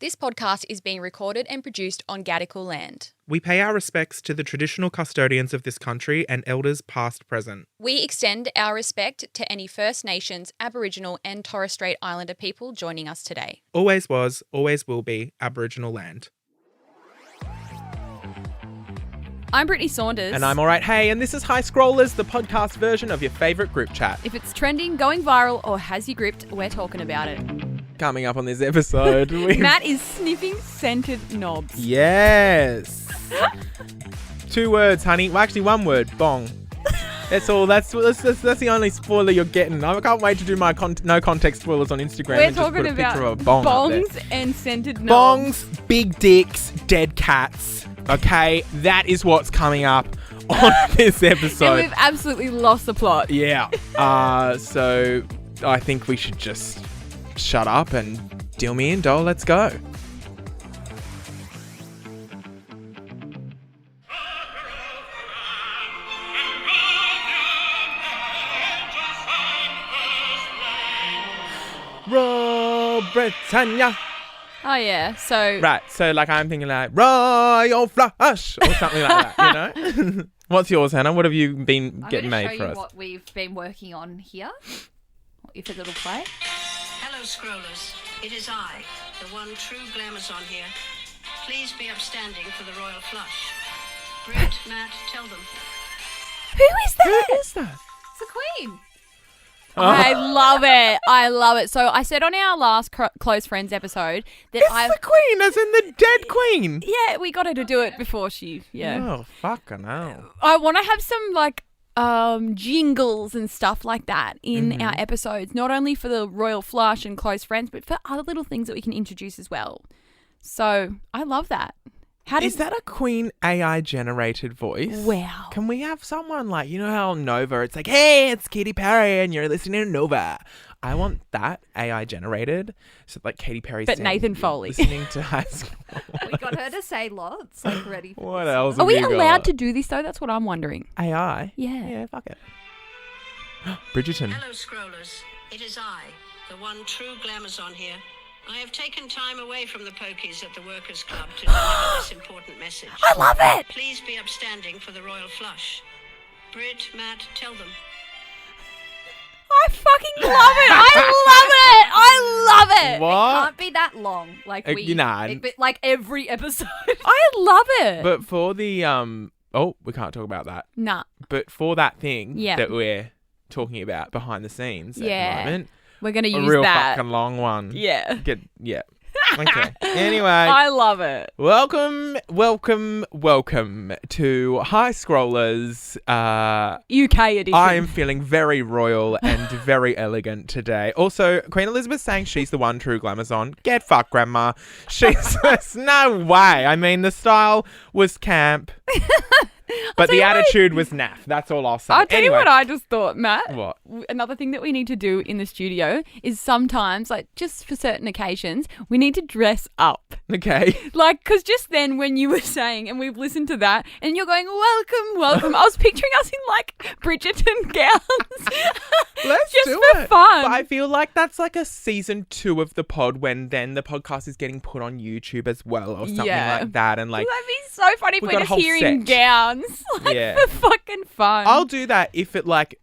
This podcast is being recorded and produced on Gadigal land. We pay our respects to the traditional custodians of this country and elders past, present. We extend our respect to any First Nations, Aboriginal and Torres Strait Islander people joining us today. Always was, always will be Aboriginal land. I'm Brittney Saunders. And I'm alright. Hey, and this is High Scrollers, the podcast version of your favourite group chat. If it's trending, going viral or has you gripped, we're talking about it. Coming up on this episode, Matt is sniffing scented knobs. Yes. 2 words, honey. Well, actually 1 word. Bong. That's all. That's the only spoiler you're getting. I can't wait to do my no context spoilers on Instagram. We're and just talking put a about picture of a bong bongs and scented knobs. Bongs, big dicks, dead cats. Okay, that is what's coming up on this episode. And we've absolutely lost the plot. Yeah. So I think we should just shut up and deal me in, doll. Let's go. Royal Britannia. Oh, yeah. So... Right. So, like, I'm thinking like, Royal Flush or something like that, you know? What's yours, Hannah? What have you been getting made for us? I'm going to show you what we've been working on here. If a little play. Hello, Scrollers. It is I, the one true Glamazon here. Please be upstanding for the Royal Flush. Britt, Matt, tell them. Who is that? Who is that? It's the Queen. I love it. I love it. So I said on our last Close Friends episode that It's the Queen, as in the dead Queen. Yeah, we got her to do it before she... Yeah. Oh, fucking hell. I want to have some, like... jingles and stuff like that in our episodes, not only for the Royal Flush and Close Friends, but for other little things that we can introduce as well. So I love that. Is that a Queen AI generated voice? Wow. Can we have someone like, you know how on Nova it's like, hey, it's Katy Perry and you're listening to Nova. I want that AI generated. So like Katy Perry. But Nathan Foley. Listening to High School. We got her to say lots, like ready for What this. else? Are we allowed to do this though? That's what I'm wondering. AI? Yeah. Yeah, fuck it. Bridgerton. Hello, Scrollers. It is I, the one true Glamazon here. I have taken time away from the pokies at the Workers' Club to deliver this important message. I love it. Please be upstanding for the Royal Flush. Britt, Matt, tell them. I fucking love it. I love it. I love it. What? Can't be that long. Like but like every episode. I love it. But for the we can't talk about that. Nah. But for that thing Yeah. that we're talking about behind the scenes at Yeah. the moment, We're going to use a real that. fucking long one. Yeah. Yeah. Okay. Anyway, I love it. welcome to High Scrollers. UK edition. I am feeling very royal and very elegant today. Also, Queen Elizabeth saying she's the one true Glamazon. Get fucked, Grandma. She's no way. I mean, the style was camp, but the attitude was naff. That's all I'll say. I'll tell Anyway. you what I just thought, Matt. What? Another thing that we need to do in the studio is sometimes, like just for certain occasions, we need to dress up. Okay. Like, because just then when you were saying, and we've listened to that, and you're going, welcome, I was picturing us in like Bridgerton gowns. Let's just do for it. fun. But I feel like that's like a season 2 of the pod when then the podcast is getting put on YouTube as well or something like that. And like, that'd be so funny if we've we're got a just whole hearing set. gowns. Like, Yeah. for fucking fun. I'll do that if it like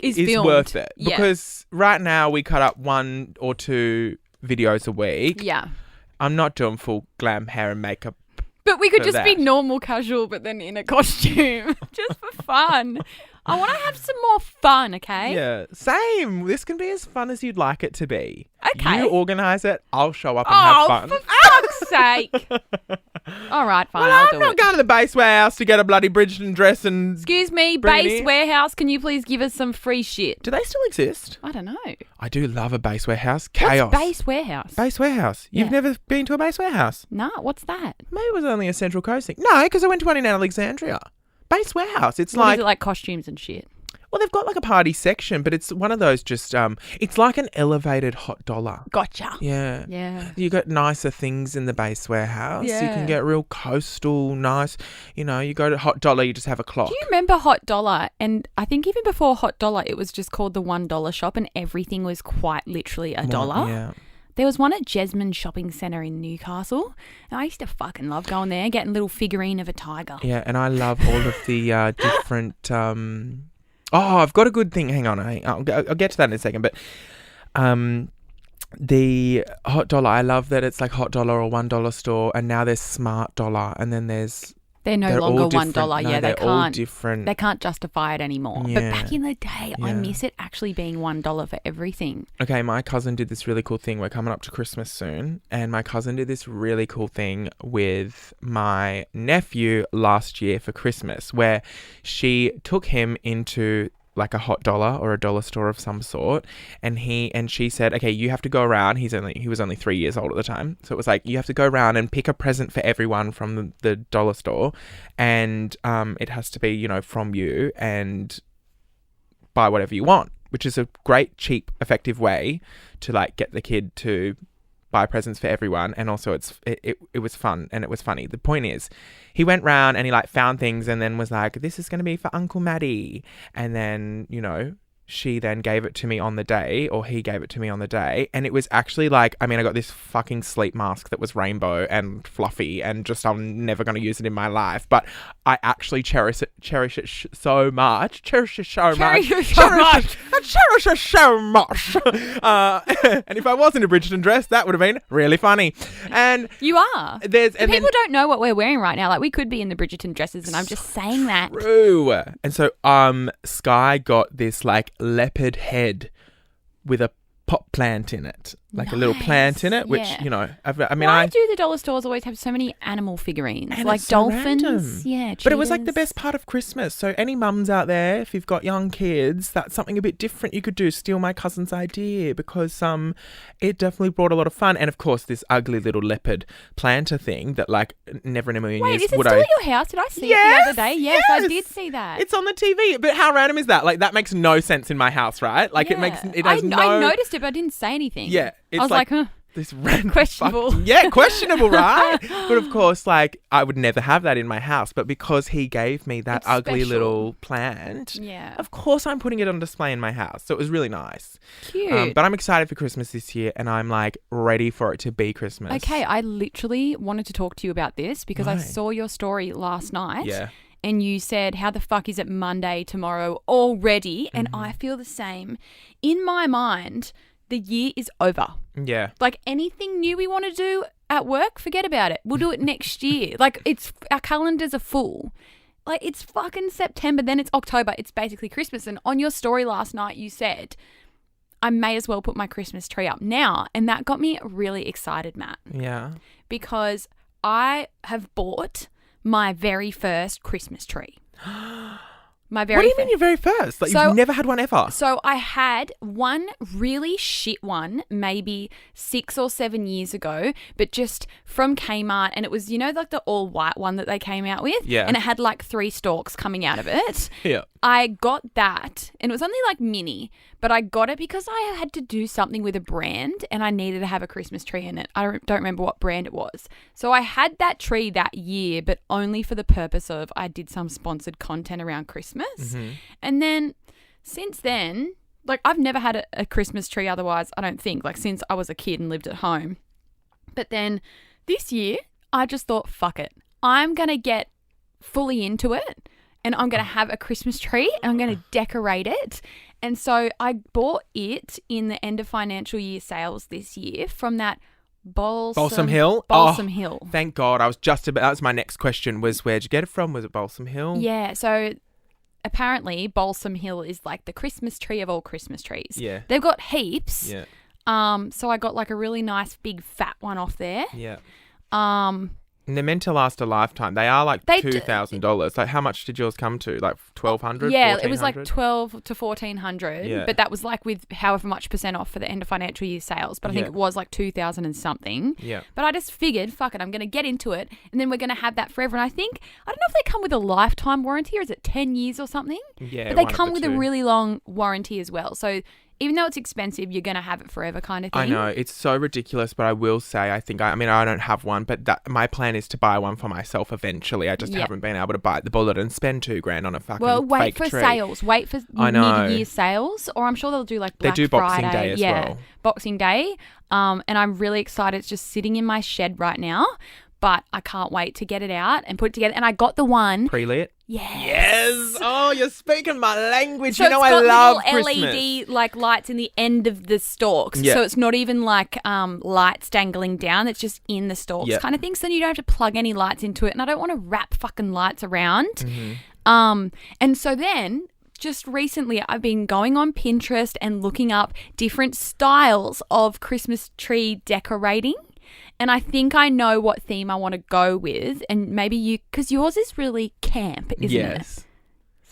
is filmed. worth it. Yeah. Because right now we cut up 1 or 2 videos a week. Yeah. I'm not doing full glam hair and makeup. But we could for just be that. normal casual, but then in a costume. Just for fun. I want to have some more fun, okay? Yeah, same. This can be as fun as you'd like it to be. Okay. You organise it, I'll show up and have fun. For fuck's sake. All right, fine, Well, I'll I'm do not it. going to the base warehouse to get a bloody Bridgerton dress and... Excuse me, Brittney? Base Warehouse, can you please give us some free shit? Do they still exist? I don't know. I do love a base warehouse. Chaos. What's Base Warehouse? Base warehouse. You've Yeah. never been to a base warehouse? Nah, what's that? Maybe it was only a Central Coast thing. No, because I went to one in Alexandria. Base warehouse. It's What like... is it, like costumes and shit? Well, they've got like a party section, but it's one of those just... it's like an elevated hot dollar. Gotcha. Yeah. Yeah. You got nicer things in the base warehouse. You Yeah. can get real coastal, nice. You know, you go to Hot Dollar, you just have a clock. Do you remember Hot Dollar? And I think even before Hot Dollar, it was just called the $1 shop and everything was quite literally $1. Yeah. There was one at Jesmond Shopping Centre in Newcastle. And I used to fucking love going there, getting a little figurine of a tiger. Yeah, and I love all of the different... I've got a good thing. Hang on. I'll get to that in a second. But the Hot Dollar, I love that it's like Hot Dollar or $1 store, and now there's Smart Dollar, and then they're no all longer different. $1. No, Yeah, they're they all can't. different. They can't justify it anymore. Yeah. But back in the day, I Yeah. miss it actually being $1 for everything. Okay, my cousin did this really cool thing. We're coming up to Christmas soon, and my cousin did this really cool thing with my nephew last year for Christmas, where she took him into like a Hot Dollar or a dollar store of some sort, and she said, okay, you have to go around. He was only 3 years old at the time, so it was like, you have to go around and pick a present for everyone from the dollar store, and it has to be, you know, from you, and buy whatever you want, which is a great, cheap, effective way to like get the kid to buy presents for everyone. And also it was fun and it was funny. The point is, he went round and he like found things and then was like, this is going to be for Uncle Maddie. And then, you know, she then gave it to me on the day, or he gave it to me on the day. And it was actually like, I mean, I got this fucking sleep mask that was rainbow and fluffy and just, I'm never going to use it in my life. But I actually cherish it so much. Cherish it so much. And if I was in a Bridgerton dress, that would have been really funny. And You are. people Don't know what we're wearing right now. Like, we could be in the Bridgerton dresses, and I'm just saying that. True. And so Sky got this like leopard head with a pot plant in it, like a little plant in it, which, yeah. you know, Why do the dollar stores always have so many animal figurines? And Like it's so dolphins? random. Yeah, But it was like the cheetahs. best part of Christmas. So any mums out there, if you've got young kids, that's something a bit different you could do. Steal my cousin's idea, because it definitely brought a lot of fun. And of course, this ugly little leopard planter thing that like never in a million Wait, years is it would still I... at your house? Did I see it Yes, the other day? Yes, I yes. did see that. It's on the TV. But how random is that? Like, that makes no sense in my house, right? Like, it has I no... noticed it, but I didn't say anything. Yeah, it's I was like, huh. This random Questionable. Questionable, right? But of course, like, I would never have that in my house. But because he gave me that It's ugly special. little plant, Yeah. of course I'm putting it on display in my house. So it was really nice. Cute. But I'm excited for Christmas this year, and I'm like ready for it to be Christmas. Okay, I literally wanted to talk to you about this because I Why? saw your story last night. Yeah. And you said, how the fuck is it Monday tomorrow already? And Mm-hmm. I feel the same. In my mind, the year is over. Yeah. Like, anything new we want to do at work, forget about it. We'll do it next year. Like, our calendars are full. Like, it's fucking September, then it's October. It's basically Christmas. And on your story last night, you said, I may as well put my Christmas tree up now. And that got me really excited, Matt, Yeah. because I have bought my very first Christmas tree. My very What do you first. mean your very first? Like, So- you've never had one ever? So I had one really shit one maybe 6 or 7 years ago, but just from Kmart, and it was, you know, like the all white one that they came out with? Yeah. And it had like 3 stalks coming out of it. Yeah. I got that, and it was only like mini, but I got it because I had to do something with a brand and I needed to have a Christmas tree in it. I don't remember what brand it was. So I had that tree that year, but only for the purpose of I did some sponsored content around Christmas. Mm-hmm. And then since then, like, I've never had a Christmas tree otherwise, I don't think, like, since I was a kid and lived at home. But then this year, I just thought, fuck it. I'm going to get fully into it. And I'm going to have a Christmas tree and I'm going to decorate it. And so I bought it in the end of financial year sales this year from that Balsam Hill? Balsam Oh, Hill. Thank God. I was just about... That was my next question, was where'd you get it from? Was it Balsam Hill? Yeah. So apparently Balsam Hill is like the Christmas tree of all Christmas trees. Yeah. They've got heaps. Yeah. So I got like a really nice big fat one off there. Yeah. Um, And they're meant to last a lifetime. They are like They do- $2,000. Like, how much did yours come to? Like $1,200? yeah, it was like 1,400? $1,200 to $1,400, Yeah. but that was like with however much % off for the end of financial year sales. But I think Yeah. it was like 2,000 and something. Yeah. But I just figured, fuck it, I'm going to get into it, and then we're going to have that forever. And I think, I don't know if they come with a lifetime warranty or is it 10 years or something? Yeah. But they one of come the with two. a really long warranty as well. So even though it's expensive, you're going to have it forever kind of thing. I know. It's so ridiculous, but I will say, I don't have one, but my plan is to buy one for myself eventually. I just haven't been able to bite the bullet and spend $2,000 on a fucking wait fake for tree. sales. Wait for mid-year sales. Or I'm sure they'll do like Black They do Friday. Boxing Day as well. Boxing Day. And I'm really excited. It's just sitting in my shed right now. But I can't wait to get it out and put it together. And I got the one. Pre-lit? Yes. Oh, you're speaking my language. So you know it's got I love little Christmas. LED like lights in the end of the stalks. Yeah. So it's not even like lights dangling down. It's just in the stalks kind of thing. So then you don't have to plug any lights into it. And I don't want to wrap fucking lights around. Mm-hmm. And so then just recently I've been going on Pinterest and looking up different styles of Christmas tree decorating. And I think I know what theme I want to go with. And maybe because yours is really camp, isn't it? Yes.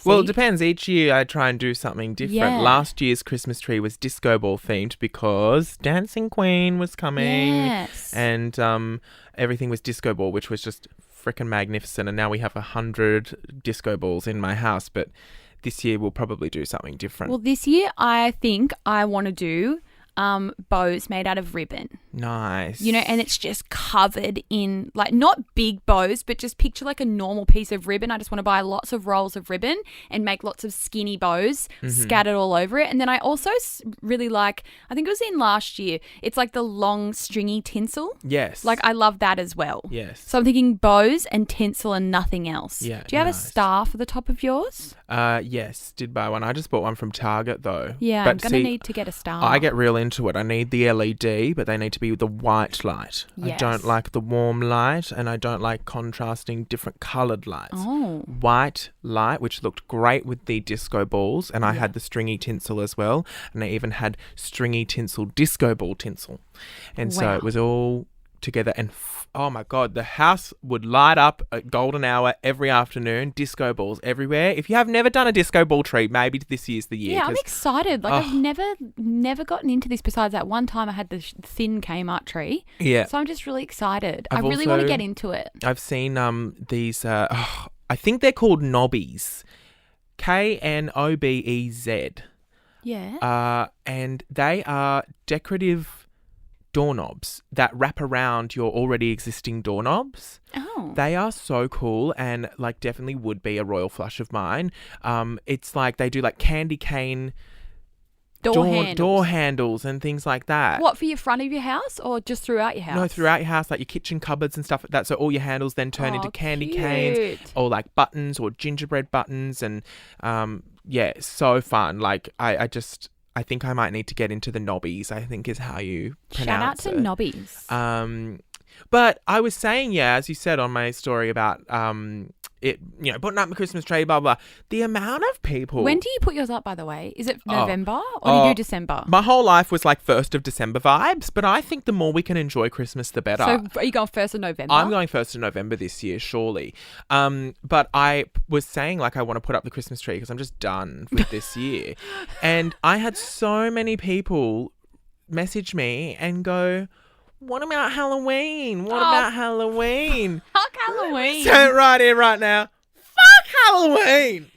Well, it See? depends. Each year I try and do something different. Yeah. Last year's Christmas tree was disco ball themed because Dancing Queen was coming. Yes. And everything was disco ball, which was just freaking magnificent. And now we have 100 disco balls in my house. But this year we'll probably do something different. Well, this year I think I want to do bows made out of ribbon. Nice. You know, and it's just covered in, like, not big bows, but just picture like a normal piece of ribbon. I just want to buy lots of rolls of ribbon and make lots of skinny bows scattered all over it. And then I also really like, I think it was in last year, it's like the long stringy tinsel. Yes. Like, I love that as well. Yes. So I'm thinking bows and tinsel and nothing else. Yeah, Do you have nice. a star for the top of yours? Yes, did buy one. I just bought one from Target though. Yeah, but I'm going to need to get a star. I get real into it. I need the LED, but they need to be the white light. I Yes. don't like the warm light, and I don't like contrasting different coloured lights. Oh. White light, which looked great with the disco balls, and I had the stringy tinsel as well, and I even had stringy tinsel disco ball tinsel. And so Wow. it was all together, and oh my God, the house would light up at golden hour every afternoon, disco balls everywhere. If you have never done a disco ball tree, maybe this year's the year. Yeah, I'm 'cause excited. Like, I've never gotten into this besides that one time I had the thin Kmart tree. Yeah. So I'm just really excited. I've I really want to also- get into it. I've seen these, I think they're called knobbies. KNOBEZ. Yeah. And they are decorative doorknobs that wrap around your already existing doorknobs. Oh. They are so cool and like definitely would be a royal flush of mine. It's like they do like candy cane door handles and things like that. What, for your front of your house or just throughout your house? No, throughout your house, like your kitchen cupboards and stuff like that. So all your handles then turn into candy canes cute. or like buttons or gingerbread buttons. And yeah, so fun. Like I think I might need to get into the knobbies, I think is how you pronounce it. Shout out to Nobbies. But I was saying, yeah, as you said on my story about it, you know, putting up my Christmas tree, blah, blah, the amount of people. When do you put yours up, by the way? Is it November or do you do December? My whole life was like 1st of December vibes, but I think the more we can enjoy Christmas, the better. So are you going 1st of November? I'm going 1st of November this year, surely. But I was saying like I want to put up the Christmas tree because I'm just done with this year. And I had so many people message me and go, what about Halloween? What about Halloween? Fuck Halloween. Say it right here, right now. Fuck Halloween.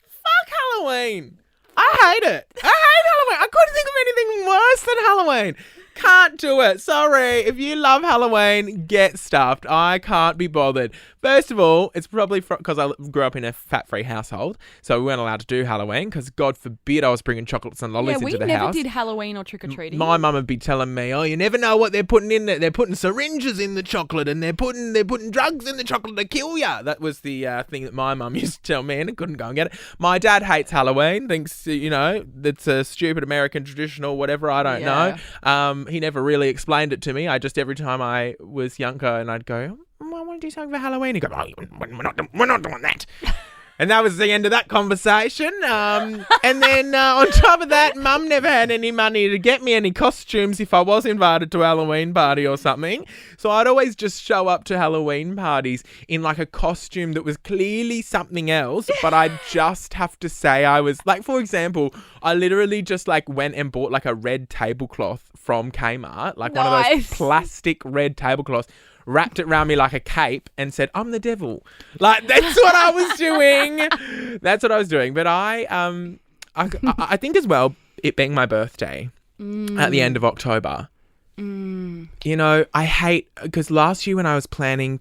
Fuck Halloween. I hate it. I hate Halloween. I couldn't think of anything worse than Halloween. Can't do it. Sorry. If you love Halloween, get stuffed. I can't be bothered. First of all, it's probably because I grew up in a fat-free household, so we weren't allowed to do Halloween because, God forbid, I was bringing chocolates and lollies into the we never house. did Halloween or trick-or-treating. My mum would be telling me, oh, you never know what they're putting in there. They're putting syringes in the chocolate and they're putting drugs in the chocolate to kill you. That was the thing that my mum used to tell me, and I couldn't go and get it. My dad hates Halloween, thinks, you know, it's a stupid American tradition or whatever, I don't know. He never really explained it to me. I just, every time I was younger and I'd go, I want to do something for Halloween. He'd go, oh, we're not doing that. And that was the end of that conversation. And then on top of that, Mum never had any money to get me any costumes if I was invited to a Halloween party or something. So I'd always just show up to Halloween parties in like a costume that was clearly something else, but I'd just have to say I was, like, for example, I literally just like went and bought like a red tablecloth from Kmart, like one of those plastic red tablecloths, wrapped it around me like a cape and said, I'm the devil. Like, that's what I was doing. That's what I was doing. But I think as well, it being my birthday at the end of October. You know, I hate, because last year when I was planning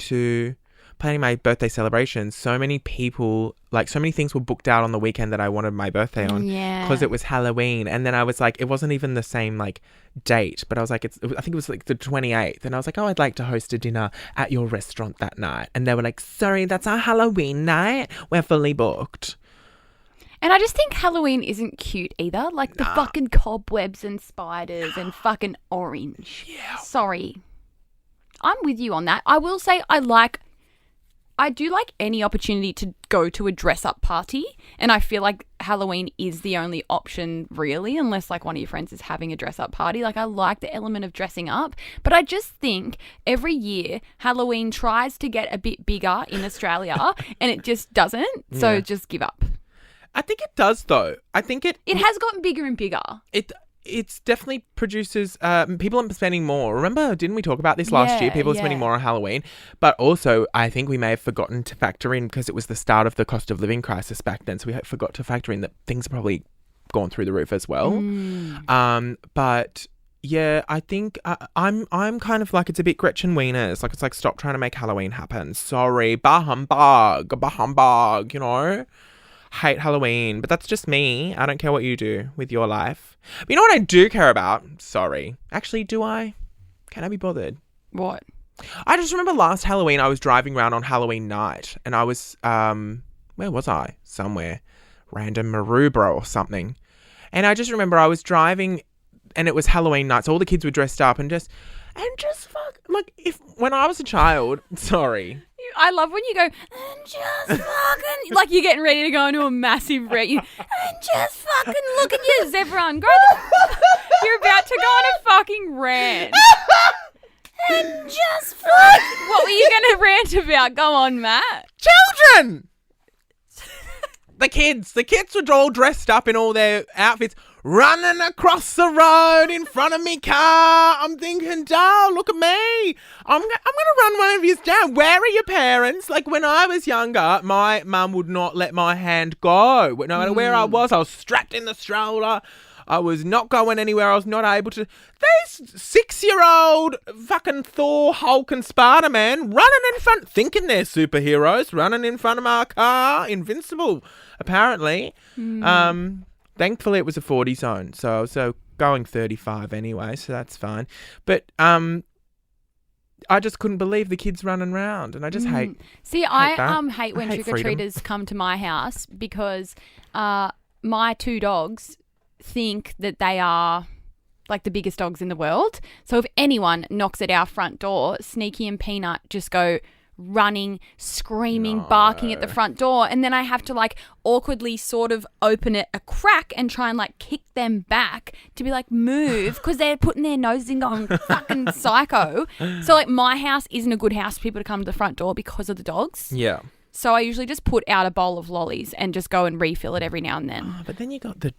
my birthday celebration, so many people, like so many things were booked out on the weekend that I wanted my birthday on because it was Halloween. And then I was like, it wasn't even the same like date, but I was like, I think it was like the 28th. And I was like, oh, I'd like to host a dinner at your restaurant that night. And they were like, sorry, that's our Halloween night. We're fully booked. And I just think Halloween isn't cute either. Like the fucking cobwebs and spiders and fucking orange. Yeah. Sorry. I'm with you on that. I will say I do like any opportunity to go to a dress-up party, and I feel like Halloween is the only option really, unless like one of your friends is having a dress-up party. Like I like the element of dressing up, but I just think every year Halloween tries to get a bit bigger in Australia and it just doesn't, so just give up. I think it does though. I think it has gotten bigger and bigger. It's definitely produces people are spending more. Remember, didn't we talk about this last year? People are spending more on Halloween. But also, I think we may have forgotten to factor in, because it was the start of the cost of living crisis back then, so we forgot to factor in that things have probably gone through the roof as well. But yeah, I think I'm kind of like, it's a bit Gretchen Wieners. Like, it's like, stop trying to make Halloween happen. Sorry, bah humbug, you know? Hate Halloween, but that's just me. I don't care what you do with your life. But you know what I do care about? Sorry. Actually, do I? Can I be bothered? What? I just remember last Halloween I was driving around on Halloween night, and I was, where was I? Somewhere. Random Maroubra or something. And I just remember I was driving and it was Halloween night, so all the kids were dressed up and just fuck, like, when I was a child, sorry. I love when you go, and just fucking, like you're getting ready to go into a massive rant. And just fucking look at you, Zebron. You're about to go on a fucking rant. And just fuck. What were you going to rant about? Go on, Matt. Children! The kids were all dressed up in all their outfits, running across the road in front of me car. I'm thinking, doll, look at me. I'm going to run one of yours down. Where are your parents? Like, when I was younger, my mum would not let my hand go. No matter where I was strapped in the stroller. I was not going anywhere. I was not able to. These 6-year-old fucking Thor, Hulk and Spider-Man running in front, thinking they're superheroes, running in front of my car, invincible, apparently. Thankfully, it was a 40 zone, so going 35 anyway, so that's fine. But I just couldn't believe the kids running around, and I just hate. See, I hate when trick-or-treaters come to my house, because my 2 dogs think that they are like the biggest dogs in the world. So if anyone knocks at our front door, Sneaky and Peanut just go running, screaming, barking at the front door, and then I have to like awkwardly sort of open it a crack and try and like kick them back to be like, move, because they're putting their noses in going fucking psycho. So like, my house isn't a good house for people to come to the front door because of the dogs. Yeah. So I usually just put out a bowl of lollies and just go and refill it every now and then. But then you got the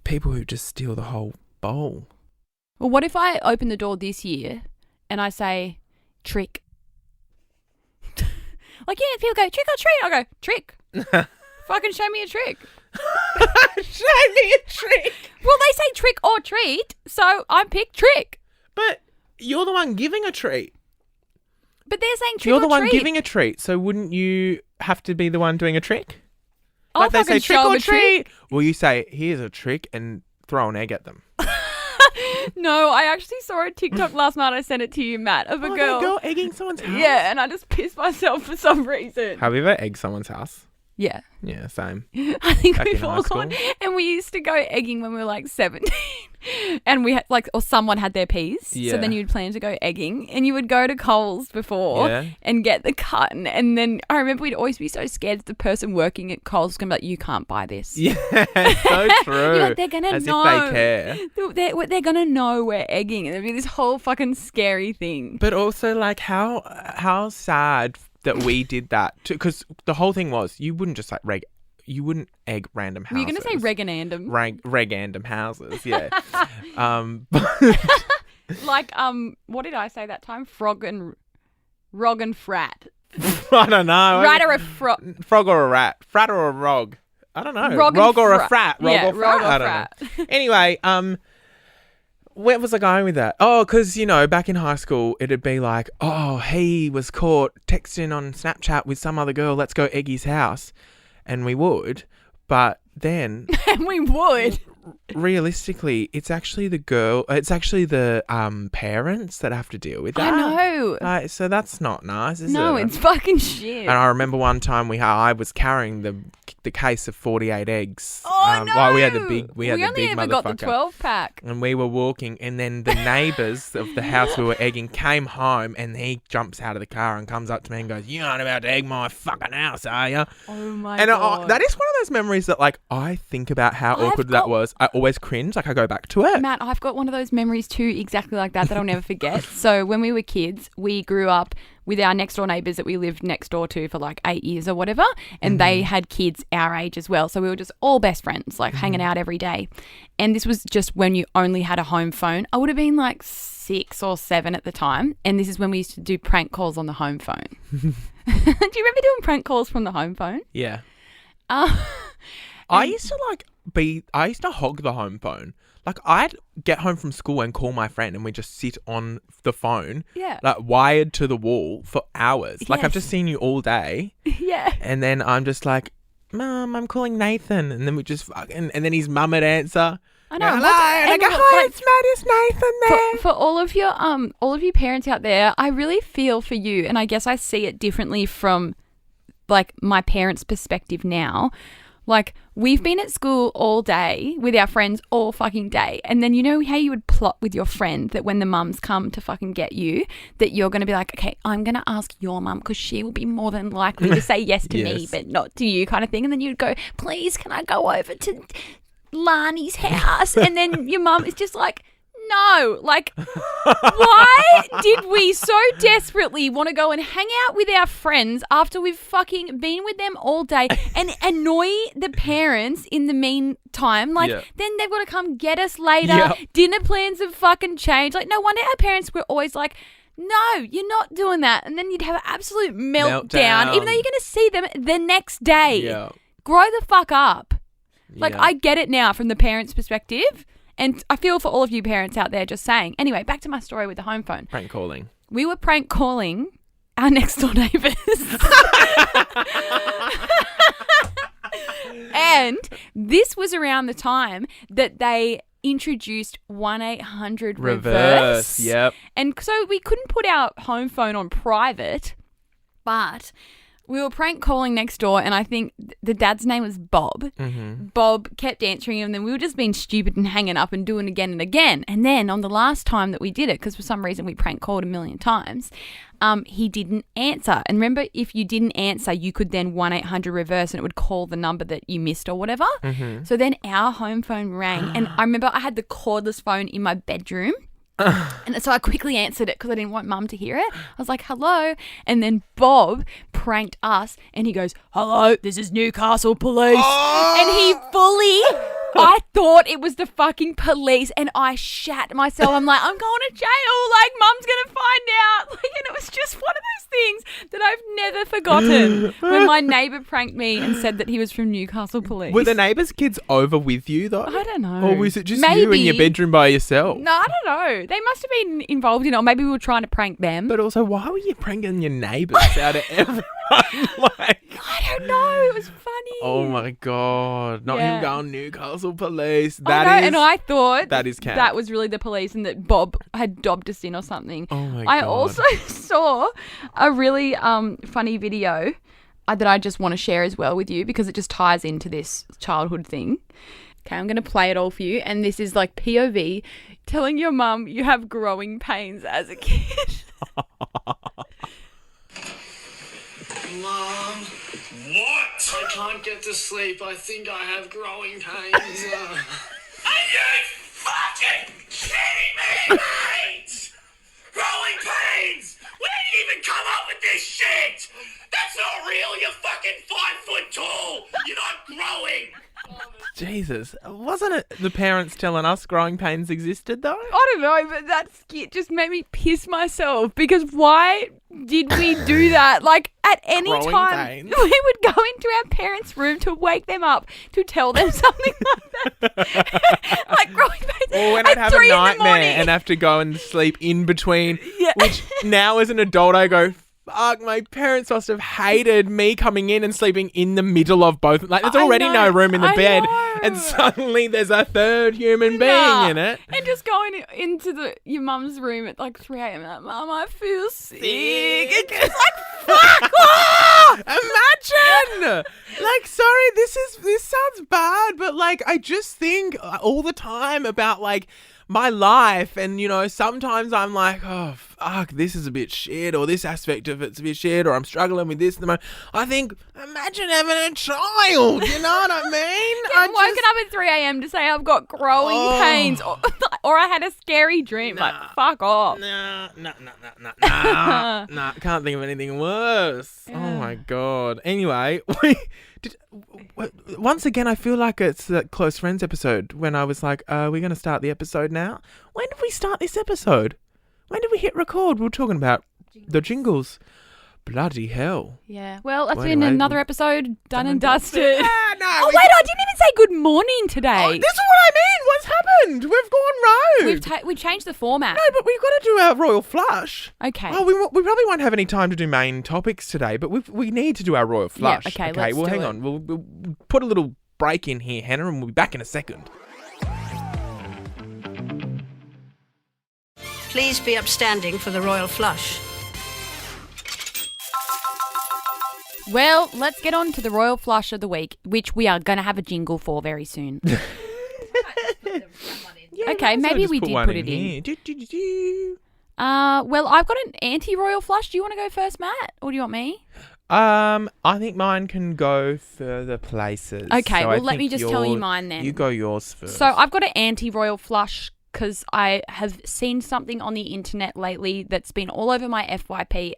people who just steal the whole bowl. Well, what if I open the door this year and I say, trick? Like, yeah, people go, trick or treat. I go, trick. Fucking show me a trick. Show me a trick. Well, they say trick or treat, so I pick trick. But you're the one giving a treat. But they're saying trick or treat. You're the one giving a treat, so wouldn't you have to be the one doing a trick? I'll like they say trick or treat. Trick. Well, you say, here's a trick, and throw an egg at them. No, I actually saw a TikTok last night. I sent it to you, Matt, of a girl. A girl egging someone's house? Yeah, and I just pissed myself for some reason. Have you ever egged someone's house? Yeah. Yeah, same. I think Back we've all gone. And we used to go egging when we were like 17. And we had like, or someone had their peas. Yeah. So then you'd plan to go egging. And you would go to Coles before and get the carton. And then I remember we'd always be so scared that the person working at Coles was going to be like, you can't buy this. Yeah, so true. You're like, they're going to know. As if they care. They're going to know we're egging. And there'd be this whole fucking scary thing. But also, like, how sad that we did that. Because the whole thing was, you wouldn't just like you wouldn't egg random houses. Were you going to say reganandom? Regandom houses, yeah. Like, what did I say that time? Rog and frat. I don't know. Rat or a frog? Frog or a rat. Frat or a rog. I don't know. Rog or a frat. frat. Rog Yeah, or frat. rog or I don't frat. know. Anyway, where was I going with that? Oh, because, back in high school, it'd be like, oh, he was caught texting on Snapchat with some other girl. Let's go egg his house. And we would. But then... And we would. Realistically, it's actually the parents that have to deal with that. I know. So that's not nice, is it? No, it's fucking shit. And I remember one time I was carrying the case of 48 eggs. Oh, no. Well, we had the big only ever got the motherfucker. 12 pack. And we were walking, and then the neighbours of the house we were egging came home, and he jumps out of the car and comes up to me and goes, "You aren't about to egg my fucking house, are you?" Oh my And God. that is one of those memories that, like, I think about how awkward that was. I always cringe. Like, I go back to it. Matt, I've got one of those memories too, exactly like that I'll never forget. So when we were kids, we grew up with our next door neighbours that we lived next door to for like 8 years or whatever. And they had kids our age as well. So we were just all best friends, like hanging out every day. And this was just when you only had a home phone. I would have been like 6 or 7 at the time. And this is when we used to do prank calls on the home phone. Do you remember doing prank calls from the home phone? Yeah. I used to hog the home phone. Like, I'd get home from school and call my friend and we just sit on the phone, like wired to the wall for hours. Like, I've just seen you all day. Yeah. And then I'm just like, "Mum, I'm calling Nathan." And then we just and then his mum would answer. I know. Hello. And I go, "Hi, it's Matt, it's Nathan there." For all of you parents out there, I really feel for you, and I guess I see it differently from like my parents' perspective now. Like, we've been at school all day with our friends all fucking day. And then you know how you would plot with your friend that when the mums come to fucking get you, that you're going to be like, okay, I'm going to ask your mum because she will be more than likely to say yes to me, but not to you kind of thing. And then you'd go, "Please, can I go over to Lani's house?" And then your mum is just like, "No." Like, why did we so desperately want to go and hang out with our friends after we've fucking been with them all day and annoy the parents in the meantime? Like, then they've got to come get us later. Yep. Dinner plans have fucking changed. Like, no wonder our parents were always like, "No, you're not doing that." And then you'd have an absolute meltdown, even though you're going to see them the next day. Yeah. Grow the fuck up. Like, Yeah. I get it now from the parents' perspective. And I feel for all of you parents out there just saying. Anyway, back to my story with the home phone. Prank calling. We were prank calling our next door neighbours. And this was around the time that they introduced 1-800 reverse. Yep. And so we couldn't put our home phone on private, but we were prank calling next door, and I think the dad's name was Bob. Mm-hmm. Bob kept answering, and then we were just being stupid and hanging up and doing it again and again. And then on the last time that we did it, because for some reason we prank called 1,000,000 times, he didn't answer. And remember, if you didn't answer, you could then 1-800 reverse, and it would call the number that you missed or whatever. Mm-hmm. So then our home phone rang, and I remember I had the cordless phone in my bedroom. And so I quickly answered it because I didn't want Mum to hear it. I was like, "Hello." And then Bob pranked us and he goes, "Hello, this is Newcastle Police." And he fully, I thought it was the fucking police, and I shat myself. I'm like, "I'm going to jail. Like, Mum's going to find out." Like, and it was just one of those things that I've never forgotten when my neighbour pranked me and said that he was from Newcastle Police. Were the neighbours' kids over with you, though? I don't know. Or was it just you in your bedroom by yourself? No, I don't know. They must have been involved in it, or maybe we were trying to prank them. But also, why were you pranking your neighbours out of everyone? Like, I don't know. It was funny. oh my God. Not him going Newcastle Police. I know, and I thought that is camp. that was really the police and that Bob had dobbed us in or something. Oh my I God. also saw a really funny video that I just want to share as well with you because it just ties into this childhood thing. Okay, I'm going to play it all for you. And this is like POV telling your mum you have growing pains as a kid. Mom, What? I can't get to sleep. I think I have growing pains. Are you fucking kidding me, mate? Growing pains? Where do you even come up with this shit? That's not real. You're fucking 5 foot tall. You're not growing. Jesus. Wasn't it the parents telling us growing pains existed, though? I don't know, but that skit just made me piss myself because why did we do that? Like, at any Growing time, pains. we would go into our parents' room to wake them up to tell them something like that. Like, growing pains. Or when at I'd have a 3 in the nightmare morning. and have to go and sleep in between, Yeah. which now as an adult I go, fuck, my parents must have hated me coming in and sleeping in the middle of both. Like, there's I already know, no room in the I bed, know. and suddenly there's a third human being Nah. in it. And just going into your mum's room at like 3 a.m. like, Mum, I feel sick. It's just like, fuck off! Imagine! Like, sorry, this sounds bad, but like, I just think all the time about like my life, and you know, sometimes I'm like, oh fuck, this is a bit shit, or this aspect of it's a bit shit, or I'm struggling with this at the moment. I think, imagine having a child, you know what I mean? I'm woken up at 3 a.m. to say I've got growing pains or I had a scary dream. Like, fuck off. Nah, can't think of anything worse. Yeah. Oh my god. Anyway, once again, I feel like it's that Close Friends episode when I was like, we're going to start the episode now. When did we start this episode? When did we hit record? We were talking about the jingles. Bloody hell. Yeah. Well, that's Well, been anyway, another episode done and dusted. Ah, no, Oh, wait, I didn't even say good morning today. Oh, this is what I mean. What's happened? We've gone rogue. We've changed the format. No, but we've got to do our royal flush. Okay. Oh, we probably won't have any time to do main topics today, but we need to do our royal flush. okay, let's well, do hang it. on. We'll put a little break in here, Hannah, and we'll be back in a second. Please be upstanding for the royal flush. Well, let's get on to the royal flush of the week, which we are going to have a jingle for very soon. Okay, maybe we did put it in. Well, I've got an anti-royal flush. Do you want to go first, Matt? Or do you want me? I think mine can go further places. Okay, So well, I let me think just tell you mine then. You go yours first. So I've got an anti-royal flush because I have seen something on the internet lately that's been all over my FYP.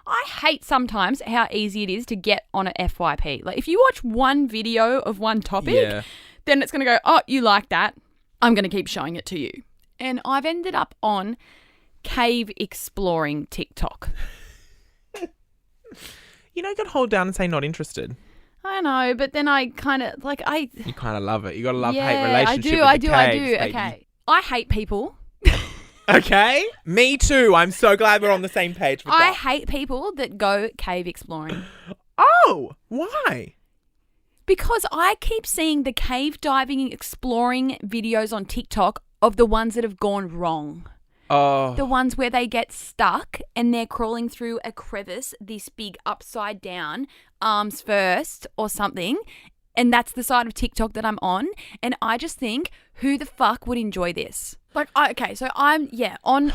I hate sometimes how easy it is to get on a FYP. Like, if you watch one video of one topic, then it's going to go, oh, you like that. I'm going to keep showing it to you. And I've ended up on cave exploring TikTok. You know, you got to hold down and say not interested. I know, but then I kind of, like, You kind of love it. You got a love-hate yeah, relationship I with do. the caves, baby. Okay. I hate people. Okay? Me too. I'm so glad we're on the same page with I that. hate people that go cave exploring. Oh, why? Because I keep seeing the cave diving exploring videos on TikTok of the ones that have gone wrong. Oh. The ones where they get stuck and they're crawling through a crevice, this big upside down, arms first or something. And that's the side of TikTok that I'm on. And I just think, who the fuck would enjoy this? Like, so I'm on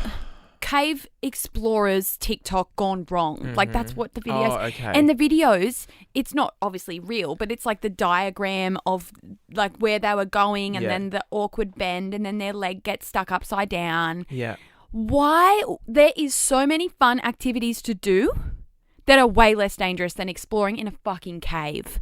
Cave Explorers TikTok gone wrong. Mm-hmm. Like, that's what the videos. Oh, okay. And the videos, it's not obviously real, but it's like the diagram of like where they were going and Yeah. then the awkward bend and then their leg gets stuck upside down. Yeah. Why there is so many fun activities to do that are way less dangerous than exploring in a fucking cave.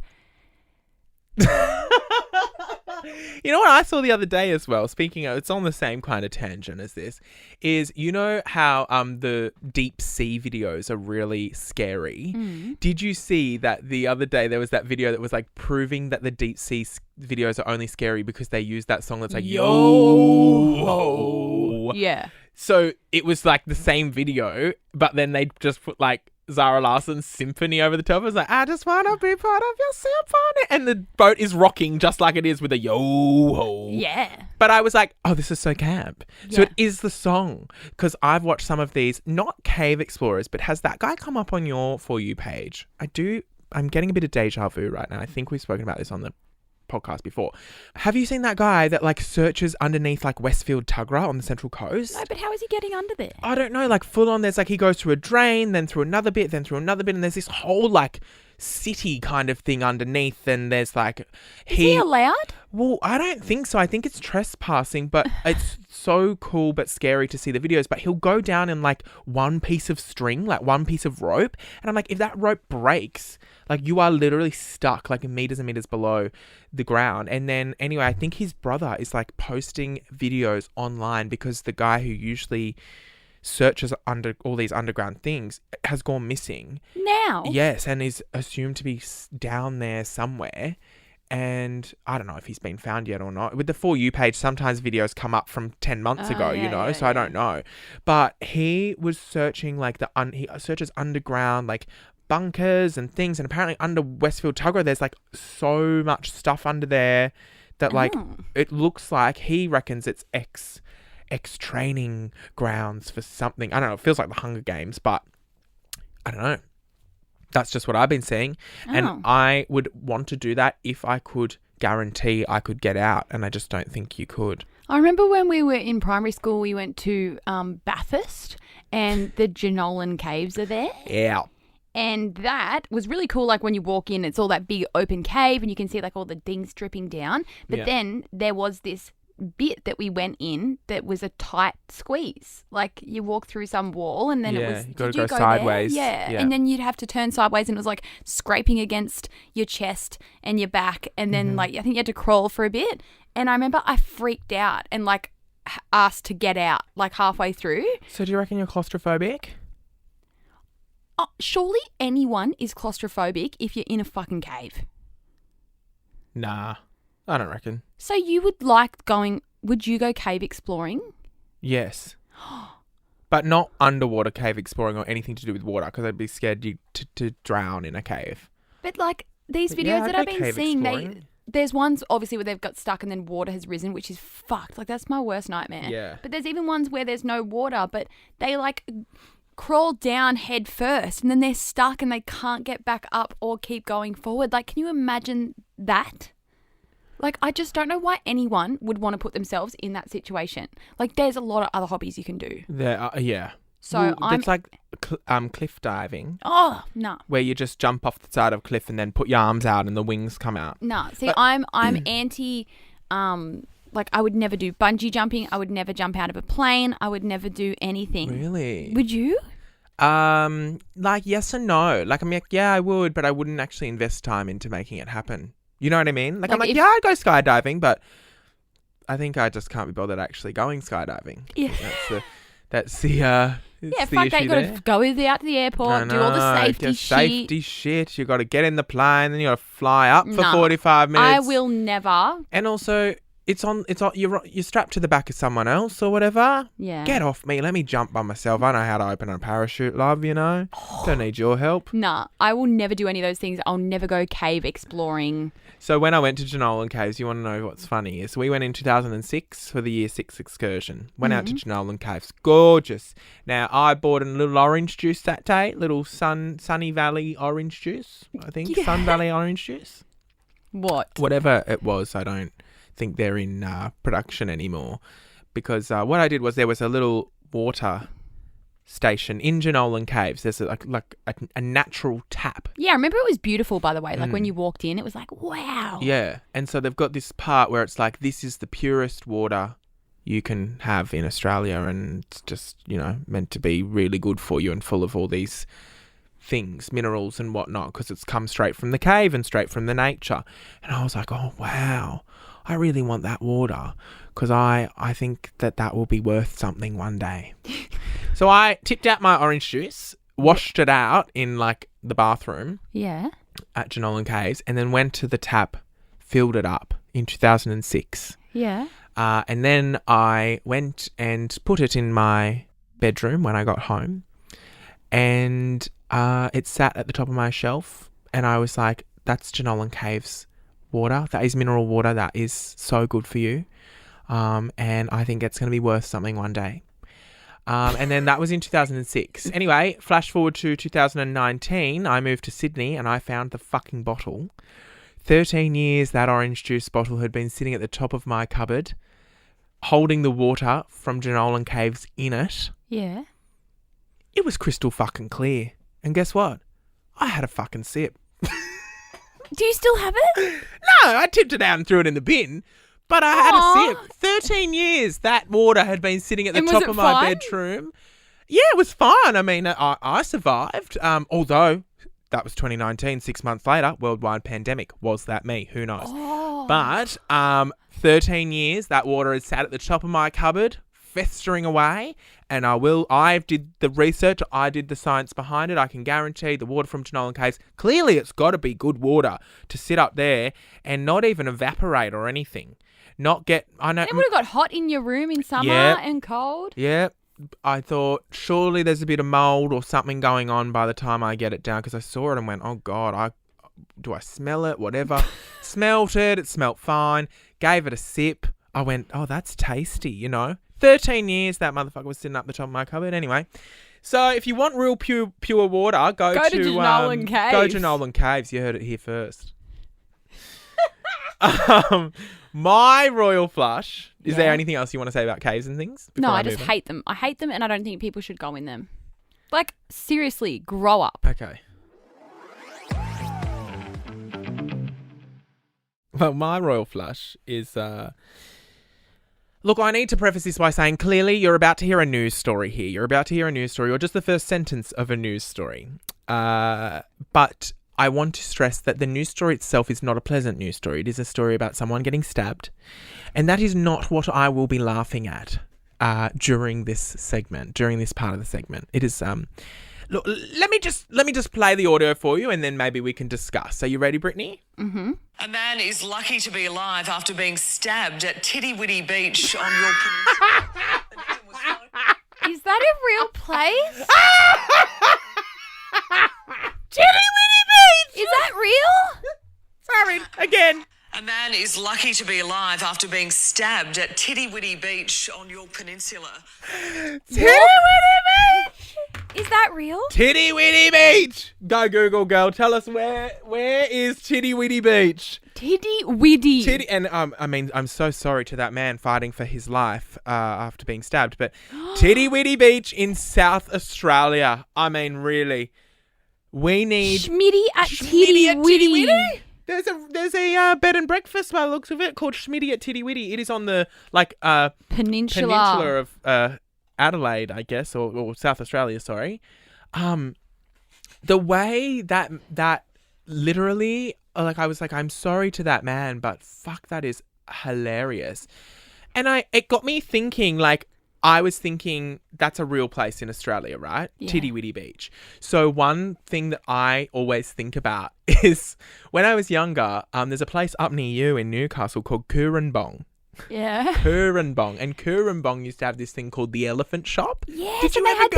You know what I saw the other day as well, speaking of, it's on the same kind of tangent as this, is you know how the deep sea videos are really scary? Did you see that the other day there was that video that was like proving that the deep sea videos are only scary because they use that song that's like, yo. Yeah. So it was like the same video, but then they just put like Zara Larsson's symphony over the top. It was like, I just want to be part of your symphony. And the boat is rocking just like it is with a yo-ho. Yeah. But I was like, oh, this is so camp. So Yeah. it is the song. Because I've watched some of these, not cave explorers, but has that guy come up on your For You page? I'm getting a bit of deja vu right now. I think we've spoken about this on the podcast before. Have you seen that guy that like searches underneath like Westfield Tuggerah on the Central Coast? No, but how is he getting under there? I don't know, like full on, there's like he goes through a drain, then through another bit, then through another bit, and there's this whole like city kind of thing underneath, and there's like Is he allowed? Well, I don't think so. I think it's trespassing, but it's so cool but scary to see the videos. But he'll go down in like one piece of string, like one piece of rope. And I'm like, if that rope breaks, like you are literally stuck like meters and meters below the ground. And then anyway, I think his brother is like posting videos online because the guy who usually searches under all these underground things, has gone missing. Now? Yes, and is assumed to be down there somewhere. And I don't know if he's been found yet or not. With the For You page, sometimes videos come up from 10 months ago, so I don't know. But he was searching like he searches underground, like bunkers and things. And apparently under Westfield Tuggerah, there's like so much stuff under there that like it looks like he reckons it's ex-training grounds for something. I don't know. It feels like the Hunger Games, but I don't know. That's just what I've been seeing. And I would want to do that if I could guarantee I could get out. And I just don't think you could. I remember when we were in primary school, we went to Bathurst and the Jenolan Caves are there. Yeah. And that was really cool. Like when you walk in, it's all that big open cave and you can see like all the things dripping down. But then there was this bit that we went in that was a tight squeeze. Like you walk through some wall and then it was... you got to go sideways. Yeah. And then you'd have to turn sideways and it was like scraping against your chest and your back. And then like I think you had to crawl for a bit. And I remember I freaked out and like asked to get out like halfway through. So do you reckon you're claustrophobic? Oh, surely anyone is claustrophobic if you're in a fucking cave. Nah, I don't reckon. So you would like would you go cave exploring? Yes. But not underwater cave exploring or anything to do with water because I'd be scared to drown in a cave. But like these videos that I've been seeing, there's ones obviously where they've got stuck and then water has risen, which is fucked. Like that's my worst nightmare. Yeah. But there's even ones where there's no water, but they like crawl down head first and then they're stuck and they can't get back up or keep going forward. Like, can you imagine that? Like, I just don't know why anyone would want to put themselves in that situation. Like, there's a lot of other hobbies you can do. There, yeah. So it's like cliff diving. Oh, no. Where you just jump off the side of a cliff and then put your arms out and the wings come out. No. See, I'm anti. Like, I would never do bungee jumping. I would never jump out of a plane. I would never do anything. Really? Would you? Like, yes and no. Like, I mean, yeah, I would, but I wouldn't actually invest time into making it happen. You know what I mean? Like I'm like, yeah, I'd go skydiving, but I think I just can't be bothered actually going skydiving. Yeah. That's the yeah, fuck that. You got to go out to the airport, do all the safety shit. Safety shit. You got to get in the plane, then you got to fly up for 45 minutes. I will never. And also, it's on. You're strapped to the back of someone else or whatever. Yeah. Get off me. Let me jump by myself. I know how to open a parachute, love. You know. Don't need your help. Nah, I will never do any of those things. I'll never go cave exploring. So when I went to Jenolan Caves, you want to know what's funny is we went in 2006 for the Year 6 excursion. Went out to Jenolan Caves. Gorgeous. Now, I bought a little orange juice that day. Little Sunny Valley orange juice, I think. Yeah. Sun Valley orange juice. What? Whatever it was, I don't think they're in production anymore. Because what I did was there was a little water station in Jenolan Caves. There's a natural tap. Yeah, I remember it was beautiful, by the way. Like when you walked in, it was like, wow. Yeah, and so they've got this part where it's like, this is the purest water you can have in Australia, and it's just, you know, meant to be really good for you and full of all these things, minerals and whatnot, because it's come straight from the cave and straight from the nature. And I was like, oh, wow, I really want that water because I think that will be worth something one day. So I tipped out my orange juice, washed it out in like the bathroom at Jenolan Caves, and then went to the tap, filled it up in 2006. Yeah. And then I went and put it in my bedroom when I got home, and it sat at the top of my shelf, and I was like, that's Jenolan Caves water. That is mineral water. That is so good for you. And I think it's going to be worth something one day. And then that was in 2006. Anyway, flash forward to 2019. I moved to Sydney and I found the fucking bottle. 13 years that orange juice bottle had been sitting at the top of my cupboard, holding the water from Jenolan Caves in it. Yeah. It was crystal fucking clear. And guess what? I had a fucking sip. Do you still have it? No, I tipped it out and threw it in the bin. But I had a sip. 13 years that water had been sitting at the top of my bedroom. Yeah, it was fine. I mean, I survived. Although that was 2019, 6 months later, worldwide pandemic. Was that me? Who knows? Oh. But 13 years that water had sat at the top of my cupboard. festering away. And I did the research, I did the science behind it. I can guarantee the water from Jenolan Caves, clearly it's got to be good water to sit up there and not even evaporate or anything. I know. It would have got hot in your room in summer and cold. Yeah. I thought, surely there's a bit of mould or something going on by the time I get it down, because I saw it and went, oh, God, do I smell it? Whatever. Smelt it. It smelt fine. Gave it a sip. I went, oh, that's tasty, 13 years that motherfucker was sitting up the top of my cupboard. Anyway, so if you want real pure water, go to Jenolan Caves. Go to Jenolan Caves. You heard it here first. My royal flush. Is there anything else you want to say about caves and things? No, I just hate them. I hate them, and I don't think people should go in them. Like, seriously, grow up. Okay. Well, my royal flush is... Look, I need to preface this by saying, clearly, you're about to hear a news story here. You're about to hear a news story, or just the first sentence of a news story. But I want to stress that the news story itself is not a pleasant news story. It is a story about someone getting stabbed. And that is not what I will be laughing at during this segment, during this part of the segment. It is... Look, let me just play the audio for you, and then maybe we can discuss. Are you ready, Brittney? Mm-hmm. A man is lucky to be alive after being stabbed at Titty Witty Beach on your peninsula. Is that a real place? Titty Witty Beach! Is that real? Sorry, again. A man is lucky to be alive after being stabbed at Titty Witty Beach on your peninsula. Titty Witty Beach! Is that real? Titty Witty Beach! Go Google, girl. Tell us where is Titty Witty Beach? Titty Witty. And I'm so sorry to that man fighting for his life after being stabbed, but Titty Witty Beach in South Australia. I mean, really, we need Schmitty at Titty Witty. There's a bed and breakfast by the looks of it called Schmitty at Titty Witty. It is on the peninsula of Adelaide, I guess, or South Australia. Sorry. The way that literally, I was like, I'm sorry to that man, but fuck, that is hilarious. And it got me thinking, I was thinking that's a real place in Australia, right? Yeah. Titty Witty Beach. So one thing that I always think about is when I was younger, there's a place up near you in Newcastle called Bong. Yeah. Bong. And Bong used to have this thing called the Elephant Shop. Yes, and they had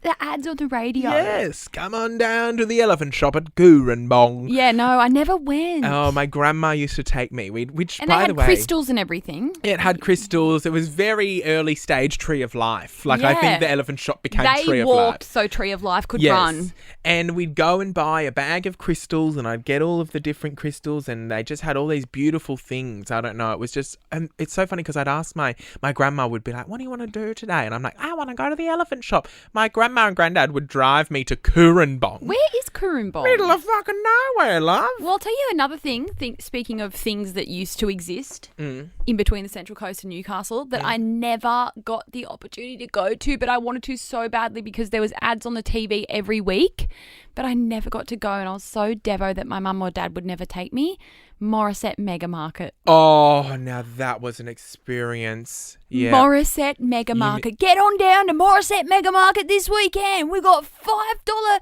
the ads on the radio. Yes, come on down to the Elephant Shop at Bong. Yeah, no, I never went. Oh, my grandma used to take me. And they had crystals and everything. Yeah, it had crystals. It was very early stage Tree of Life. I think the Elephant Shop became Tree of Life. They walked so Tree of Life could run. And we'd go and buy a bag of crystals, and I'd get all of the different crystals, and they just had all these beautiful things. I don't know. It was just... it's so funny because I'd ask my grandma would be like, what do you want to do today? And I'm like, I want to go to the Elephant Shop. My grandma and granddad would drive me to Bong. Where is Bong? Middle of fucking nowhere, love. Well, I'll tell you another thing. Speaking of things that used to exist in between the Central Coast and Newcastle that I never got the opportunity to go to, but I wanted to so badly because there was ads on the TV every week, but I never got to go, and I was so devo that my mum or dad would never take me. Morisset Mega Market. Oh, now that was an experience. Yeah. Morisset Mega Market. Get on down to Morisset Mega Market this weekend. We got $5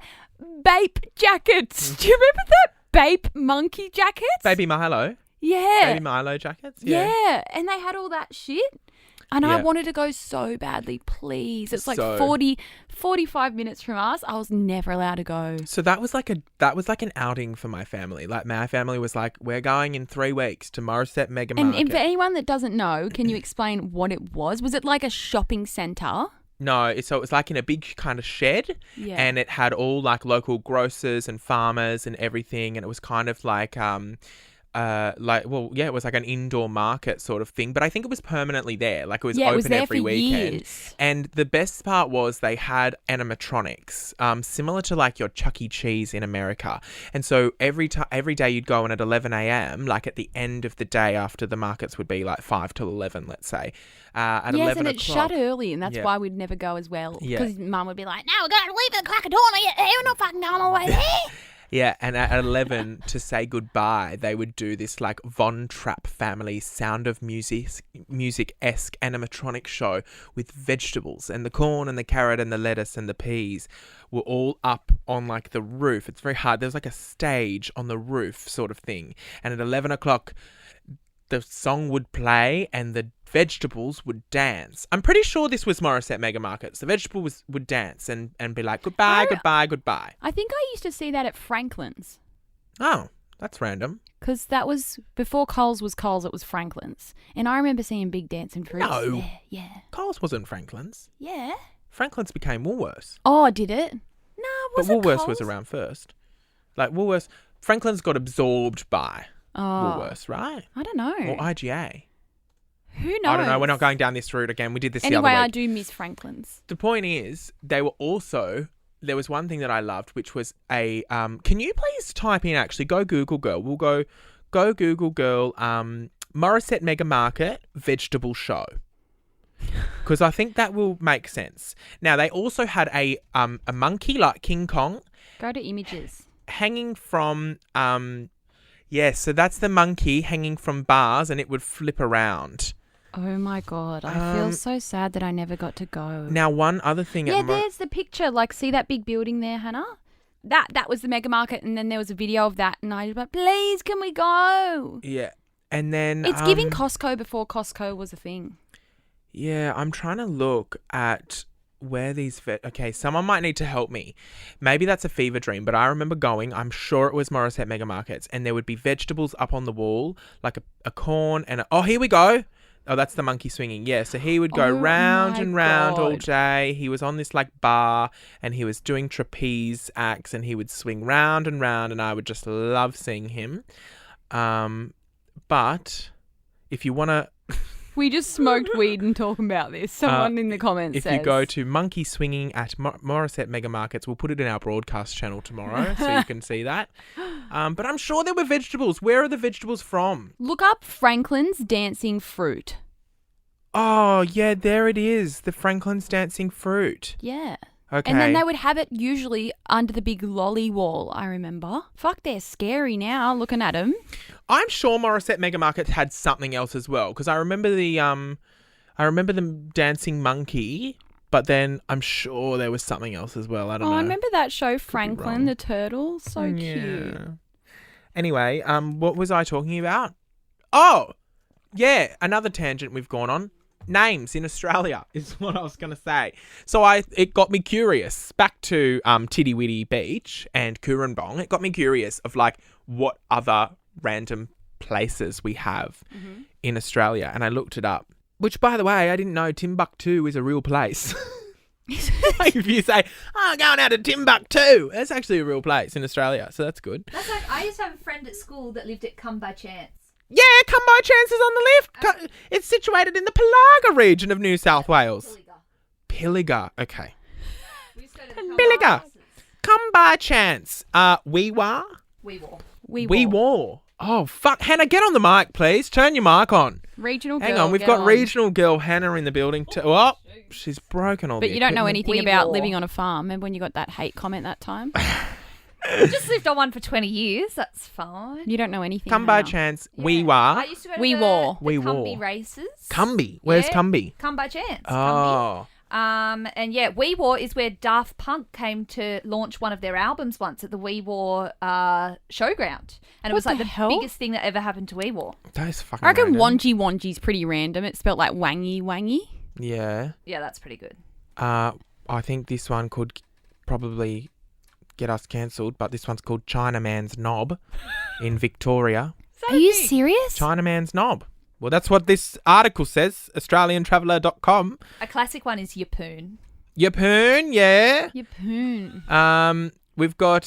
Bape jackets. Do you remember that Bape monkey jackets? Baby Milo. Yeah. Baby Milo jackets. Yeah. And they had all that shit. And I wanted to go so badly, please. It's 45 minutes from us. I was never allowed to go. So that was like an outing for my family. My family was like, we're going in 3 weeks to Morisset Mega Market. And for anyone that doesn't know, can you explain what it was? Was it like a shopping centre? No, so it was like in a big kind of shed, and it had all local grocers and farmers and everything, and it was kind of it was like an indoor market sort of thing, but I think it was permanently there. It was open every weekend. Years. And the best part was they had animatronics, similar to your Chuck E. Cheese in America. And so every day you'd go in at 11 a.m., at the end of the day after the markets would be 5 till 11, let's say. At 11 and o'clock. it shut early, and that's why we'd never go as well. Yeah. Because Mum would be like, no, we're going to leave at the crack of dawn. We're not fucking going all the way there. Yeah, and at 11, to say goodbye, they would do this like Von Trapp family Sound of Music-esque animatronic show with vegetables, and the corn and the carrot and the lettuce and the peas were all up on like the roof. It's very hard. There's like a stage on the roof sort of thing. And at 11 o'clock, the song would play and the vegetables would dance. I'm pretty sure this was Morissette Mega Markets. The vegetables would dance and be like, goodbye, goodbye, goodbye. I think I used to see that at Franklin's. Oh, that's random. Because that was, before Coles was Coles, it was Franklin's. And I remember seeing Big Dancing Fruits. No. there. Yeah. Coles wasn't Franklin's. Yeah. Franklin's became Woolworths. Oh, did it? No, was but it Woolworths Coles? was around first. Like Woolworths, Franklin's got absorbed by Woolworths, right? I don't know. Or IGA. Who knows? I don't know. We're not going down this route again. We did this the other Anyway, week. I do miss Franklin's. The point is, they were also... There was one thing that I loved, which was a... can you please type in, actually, go Google Girl. We'll go Google Girl, Morissette Mega Market Vegetable Show. Because I think that will make sense. Now, they also had a monkey like King Kong. Go to images. Hanging from... so that's the monkey hanging from bars, and it would flip around. Oh my God. I feel so sad that I never got to go. Now, one other thing... Yeah, there's the picture. Like, see that big building there, Hannah? That was the mega market, and then there was a video of that, and I was like, please, can we go? Yeah. And then... It's giving Costco before Costco was a thing. Yeah, I'm trying to look at where these... Okay, someone might need to help me. Maybe that's a fever dream, but I remember going, I'm sure it was Morissette Mega Markets, and there would be vegetables up on the wall, like a corn and oh, here we go. Oh, that's the monkey swinging. Yeah, so he would go round and round all day. He was on this like bar and he was doing trapeze acts and he would swing round and round, and I would just love seeing him. But if you want to... We just smoked weed and talking about this. Someone in the comments if says. you go to monkey swinging at Morissette Mega Markets, we'll put it in our broadcast channel tomorrow so you can see that. But I'm sure there were vegetables. Where are the vegetables from? Look up Franklin's Dancing Fruit. Oh, yeah, there it is. The Franklin's Dancing Fruit. Yeah. Okay. And then they would have it usually under the big lolly wall, I remember. Fuck, they're scary now looking at them. I'm sure Morissette Mega Markets had something else as well, because I remember the dancing monkey, but then I'm sure there was something else as well. I don't know. I remember that show, wrong. Franklin the Turtle. So cute. Anyway, what was I talking about? Oh, yeah, another tangent we've gone on. Names in Australia is what I was going to say. So it got me curious. Back to Titty Witty Beach and Bong. It got me curious of like what other random places we have in Australia, and I looked it up. Which, by the way, I didn't know Timbuktu is a real place. Like if you say, "Oh, going out to Timbuktu," that's actually a real place in Australia, so that's good. That's like, I used to have a friend at school that lived at Come By Chance. Yeah, Come By Chance is on the left. It's situated in the Pilliga region of New South Wales. Pilliga. Okay. Pilliga. Come By Chance. We War. Oh, fuck. Hannah, get on the mic, please. Turn your mic on. Regional girl. Hang on, we've got regional girl Hannah in the building too. Oh, she's broken all the But you don't know equipment. anything about living on a farm. Remember when you got that hate comment that time? Just lived on one for 20 years. That's fine. You don't know anything. Come By Hannah. Chance. Yeah. We War. I used to go to We the War. We Cumbie War. races. Cumbie. Where's Yeah. Cumbie? Come By Chance. Oh. And yeah, We War is where Daft Punk came to launch one of their albums once at the We War showground. And it was What like the the hell? biggest thing that ever happened to We War. That is fucking I reckon random. Wangy Wangy's pretty random. It's spelled like wangy wangy. Yeah. Yeah, that's pretty good. I think this one could probably get us cancelled, but this one's called Chinaman's Knob in Victoria. Are you serious? Chinaman's Knob. Well, that's what this article says, AustralianTraveller.com. A classic one is Yapoon. Yapoon, yeah. Yapoon. We've got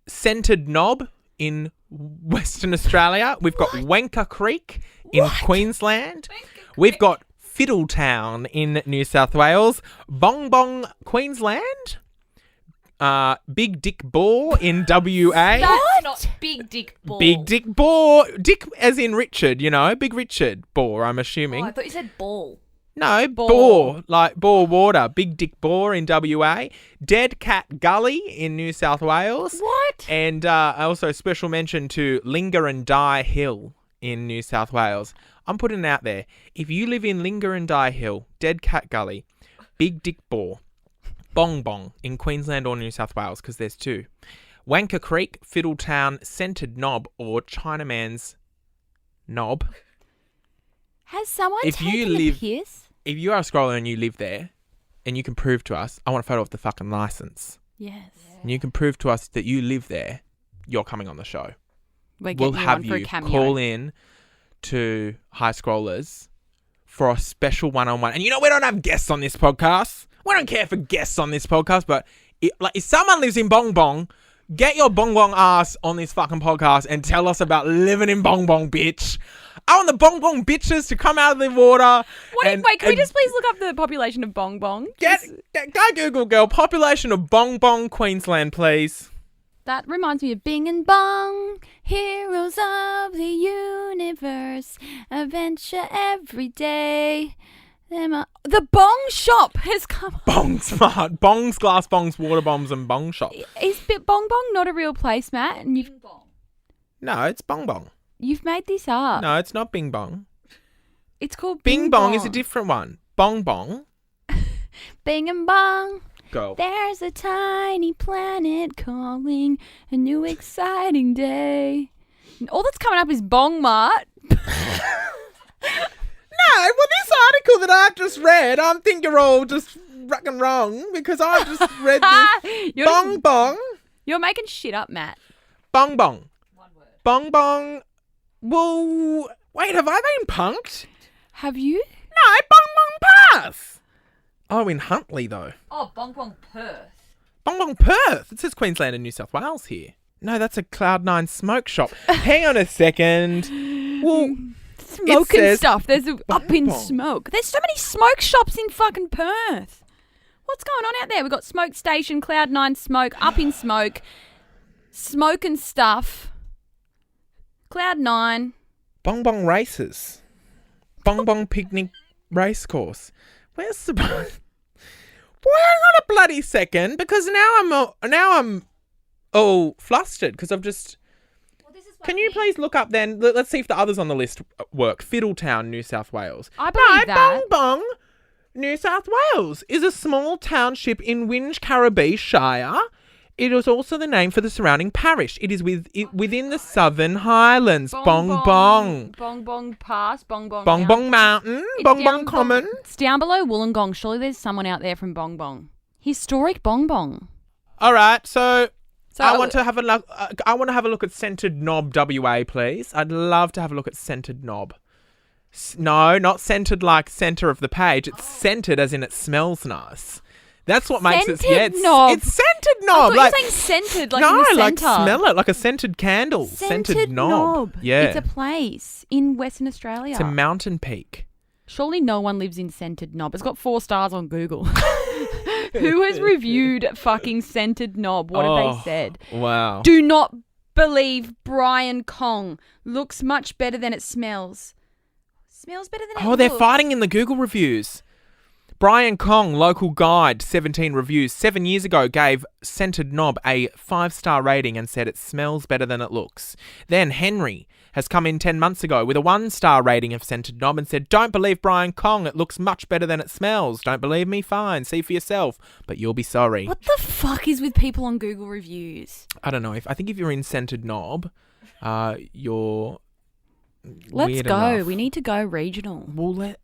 Scented Knob in Western Australia. We've got Wanker Creek in Queensland. We've got Fiddletown in New South Wales. Bong Bong, Queensland. Big Dick Bore in WA. That's not Big Dick Ball. Big Dick Bore. Dick as in Richard, you know. Big Richard Bore, I'm assuming. Oh, I thought you said ball. No, Boar. boar, like Boar Water, Big Dick Boar in WA, Dead Cat Gully in New South Wales. What? And also special mention to Linger and Die Hill in New South Wales. I'm putting it out there. If you live in Linger and Die Hill, Dead Cat Gully, Big Dick Boar, Bong Bong in Queensland or New South Wales, because there's two, Wanker Creek, Fiddletown, Scented Knob, or Chinaman's Knob. Has someone If taken you the live- piss? If you are a scroller and you live there, and you can prove to us, I want a photo of the fucking license, Yes. and you can prove to us that you live there, you're coming on the show. We'll We'll get you have on for a you cameo. call in to High Scrollers for a special one-on-one. And you know, we don't have guests on this podcast. We don't care for guests on this podcast, but if someone lives in Bong Bong, get your Bong Bong ass on this fucking podcast and tell us about living in Bong Bong, bitch. I want the Bong Bong bitches to come out of the water. Wait, can we just please look up the population of Bong Bong? Go Google, girl. Population of Bong Bong, Queensland, please. That reminds me of Bing and Bong, heroes of the universe, adventure every day. The Bong Shop has come. Bong smart. Bongs, glass bongs, water bombs, and bong shop. Is Bong Bong not a real place, Matt? And No, it's Bong Bong. you've made this up. No, it's not Bing Bong. It's called Bing Bong is a different one. Bong Bong. Bing and Bong. Go. There's a tiny planet calling a new exciting day. And all that's coming up is Bong Mart. No, well, this article that I've just read, I think you're all just fucking wrong because I've just read this. You're Bong Bong. You're making shit up, Matt. Bong Bong. Bong Bong. Well, wait, have I been punked? Have you? No, Bong Bong Pass. Oh, in Huntley, though. Oh, Bong Bong Perth. Bong Bong Perth. It says Queensland and New South Wales here. No, that's a Cloud9 smoke shop. Hang on a second. Well, Smoke and says stuff. There's up in Bong. smoke. There's so many smoke shops in fucking Perth. What's going on out there? We've got Smoke Station, Cloud9 Smoke, Up in Smoke, Smoke and Stuff, Cloud9. Bong Bong Races. Bong Bong Picnic Racecourse. Where's the... Well, hang on a bloody second, because now I'm all flustered, because I've just... Can you please look up then? Let's see if the others on the list work. Fiddletown, New South Wales. I believe that. Bong Bong, New South Wales is a small township in Winge-Carribbee Shire. It is also the name for the surrounding parish. It is within the Southern Highlands. Bong Bong. Bong Bong Pass. Bong Bong. Bong Bong Mountain. It's Bong down Bong Common. It's down below Wollongong. Surely there's someone out there from Bong Bong. Historic Bong Bong. All right, so So I want to have a look. I want to have a look at Scented Knob, WA, please. I'd love to have a look at Scented Knob. No, not scented like centre of the page. It's scented as in it smells nice. That's what makes it. Yeah, Scented knob. It's Scented I Knob. thought Like you were saying scented, like no, in the like centre. smell it like a scented candle. Scented knob. Yeah, It's a place in Western Australia. it's a mountain peak. Surely no one lives in Scented Knob. It's got 4 stars on Google. Who has reviewed fucking Scented Knob? What have they said? Wow. Do not believe Brian Kong. Looks much better than it smells. Smells better than it Oh, they're looks. fighting in the Google reviews. Brian Kong, local guide, 17 reviews. 7 years ago, gave Scented Knob a 5-star rating and said it smells better than it looks. Then Henry has come in 10 months ago with a 1-star rating of Scented Knob and said, don't believe Brian Kong, it looks much better than it smells. Don't believe me? Fine, see for yourself, but you'll be sorry. What the fuck is with people on Google reviews? I don't know. I think if you're in Scented Knob, you're... Let's weird go. enough. We need to go regional. Well,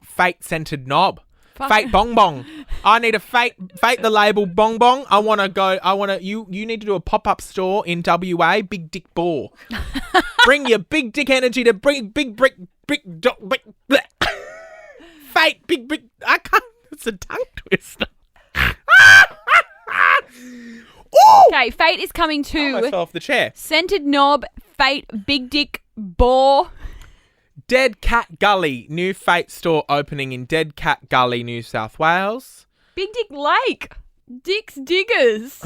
fate Scented Knob. Fuck. Fate Bong Bong. I need a fate the label Bong Bong. You need to do a pop-up store in WA, Big Dick Boar. Bring your big dick energy to big Fate Big Brick. I can't, it's a tongue twister. Okay, Fate is coming I to fell off the chair. Scented Knob, Fate, Big Dick, Boar. Dead Cat Gully. New Fate store opening in Dead Cat Gully, New South Wales. Big Dick Lake. Dick's Diggers.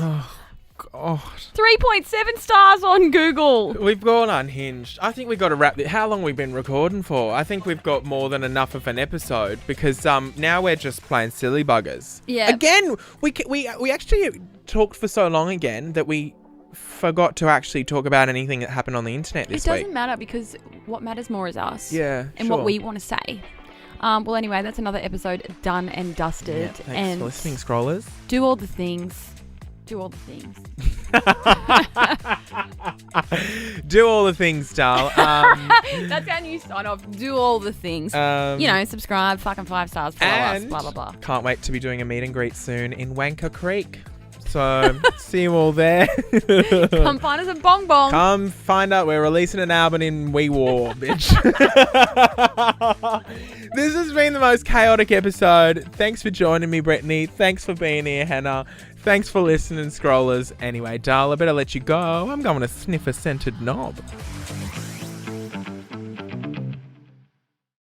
God. 3.7 stars on Google. We've gone unhinged. I think we've got to wrap it. How long we've been recording for? I think we've got more than enough of an episode because now we're just playing silly buggers. Yeah. Again, we actually talked for so long again that we forgot to actually talk about anything that happened on the internet this It week. doesn't matter because what matters more is us. Yeah, And sure. what we want to say. Well, anyway, that's another episode done and dusted. Yeah, thanks and for listening, scrollers. do all the things. Do all the things. Do all the things, Dal. That's our new sign off. Do all the things. Um, Subscribe, fucking 5 stars, follow us, blah, blah, blah. Can't wait to be doing a meet and greet soon in Wanker Creek. So, see you all there. Come find us at Bong Bong. Come find out we're releasing an album in Wee War, bitch. This has been the most chaotic episode. Thanks for joining me, Brittney. Thanks for being here, Hannah. Thanks for listening, scrollers. Anyway, Dal, I better let you go. I'm going to sniff a scented knob.